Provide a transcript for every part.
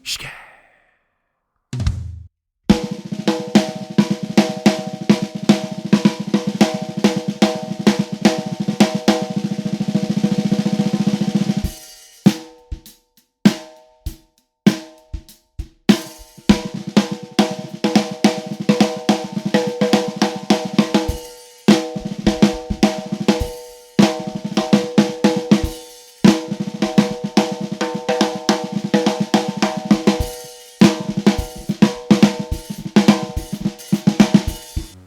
Shka.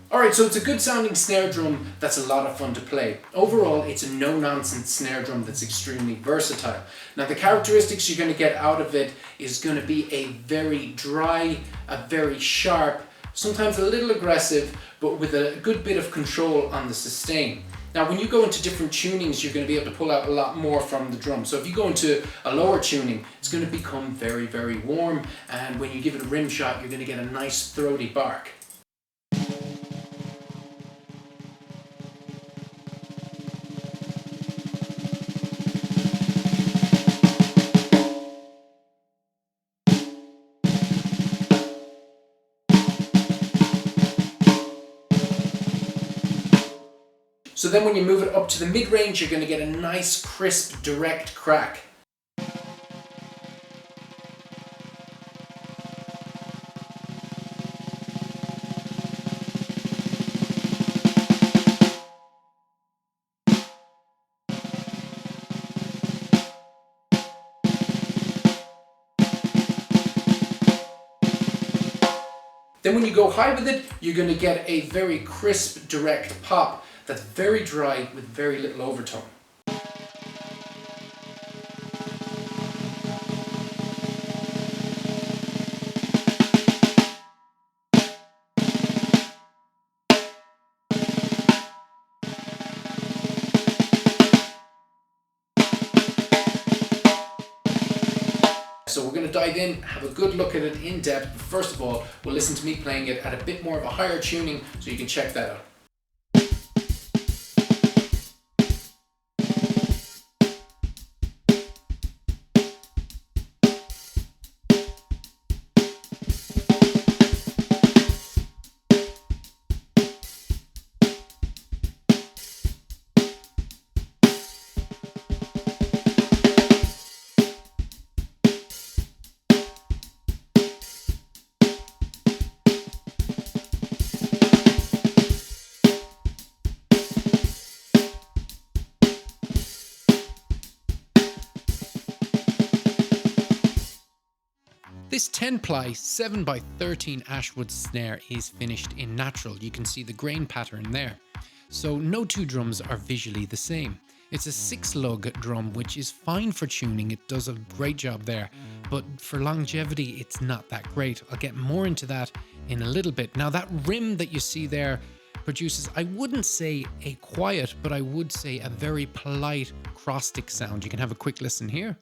Alright, so it's a good sounding snare drum that's a lot of fun to play. Overall, it's a no-nonsense snare drum that's extremely versatile. Now the characteristics you're going to get out of it is going to be a very dry, a very sharp, sometimes a little aggressive, but with a good bit of control on the sustain. Now when you go into different tunings, you're going to be able to pull out a lot more from the drum. So if you go into a lower tuning, it's going to become very, very warm, and when you give it a rim shot, you're going to get a nice throaty bark. So then when you move it up to the mid-range, you're going to get a nice, crisp, direct crack. Then when you go high with it, you're going to get a very crisp, direct pop that's very dry with very little overtone. So we're going to dive in, have a good look at it in depth, but first of all, we'll listen to me playing it at a bit more of a higher tuning so you can check that out. This 10-ply 7x13 Ashwood snare is finished in natural. You can see the grain pattern there. So no two drums are visually the same. It's a 6-lug drum, which is fine for tuning. It does a great job there. But for longevity, it's not that great. I'll get more into that in a little bit. Now that rim that you see there produces, I wouldn't say a quiet, but I would say a very polite cross-stick sound. You can have a quick listen here.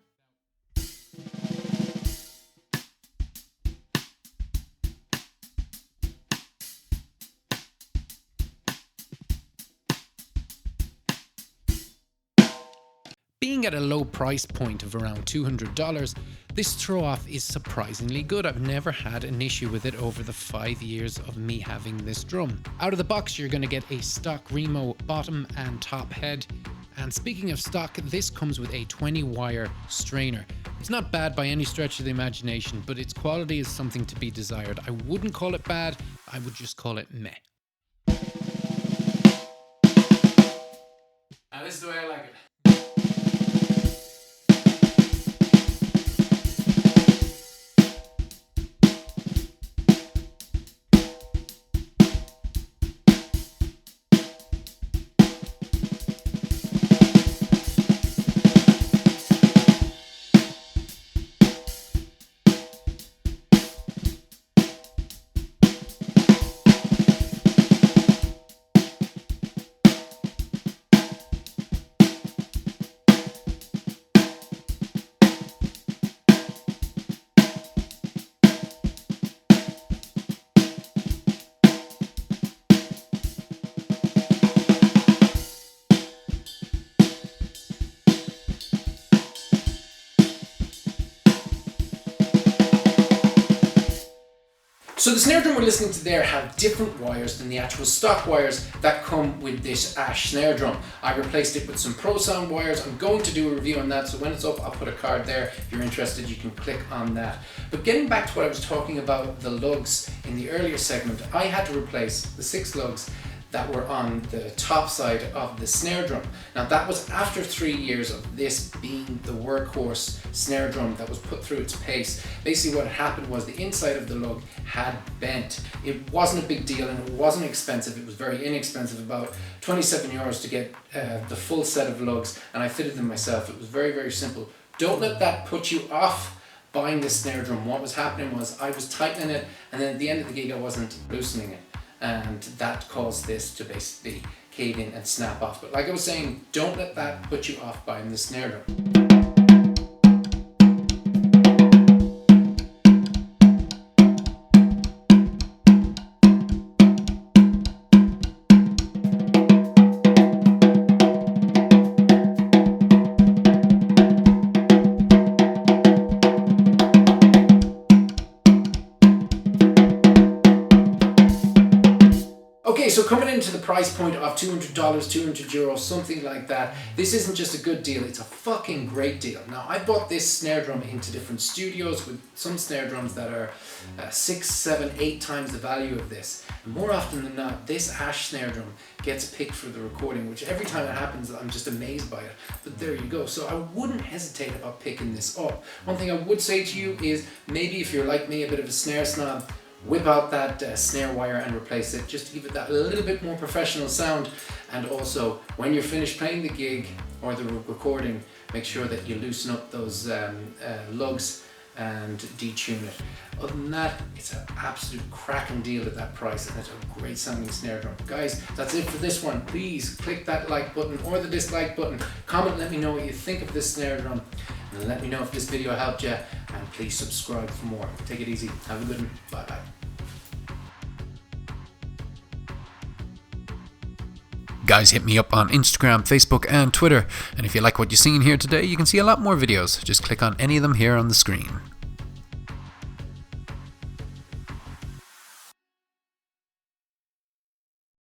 Being at a low price point of around $200, this throw-off is surprisingly good. I've never had an issue with it over the 5 years of me having this drum. Out of the box, you're going to get a stock Remo bottom and top head. And speaking of stock, this comes with a 20-wire strainer. It's not bad by any stretch of the imagination, but its quality is something to be desired. I wouldn't call it bad, I would just call it meh. Now this is the way I like it. So the snare drum we're listening to there have different wires than the actual stock wires that come with this Ash snare drum. I replaced it with some Pro Sound wires. I'm going to do a review on that, so when it's up I'll put a card there. If you're interested you can click on that. But getting back to what I was talking about, the lugs in the earlier segment, I had to replace the 6 lugs that were on the top side of the snare drum. Now that was after 3 years of this being the workhorse snare drum that was put through its pace. Basically what happened was the inside of the lug had bent. It wasn't a big deal and it wasn't expensive. It was very inexpensive, about 27 euros to get the full set of lugs, and I fitted them myself. It was very, very simple. Don't let that put you off buying this snare drum. What was happening was I was tightening it, and then at the end of the gig I wasn't loosening it, and that caused this to basically cave in and snap off. But like I was saying, don't let that put you off buying the snare drum. Okay, so coming into the price point of $200, 200 euros, something like that, this isn't just a good deal, it's a fucking great deal. Now, I bought this snare drum into different studios with some snare drums that are 6, 7, 8 times the value of this. And more often than not, this Ash snare drum gets picked for the recording, which every time it happens, I'm just amazed by it. But there you go. So I wouldn't hesitate about picking this up. One thing I would say to you is, maybe if you're like me, a bit of a snare snob, whip out that snare wire and replace it, just to give it that little bit more professional sound. And also, when you're finished playing the gig or the recording, make sure that you loosen up those lugs and detune it. Other than that, it's an absolute cracking deal at that price, and it's a great sounding snare drum. Guys, that's it for this one. Please click that like button or the dislike button. Comment, let me know what you think of this snare drum, and let me know if this video helped you, and please subscribe for more. Take it easy. Have a good one. Bye bye. Guys, hit me up on Instagram, Facebook and Twitter, and if you like what you're seeing here today, you can see a lot more videos. Just click on any of them here on the screen.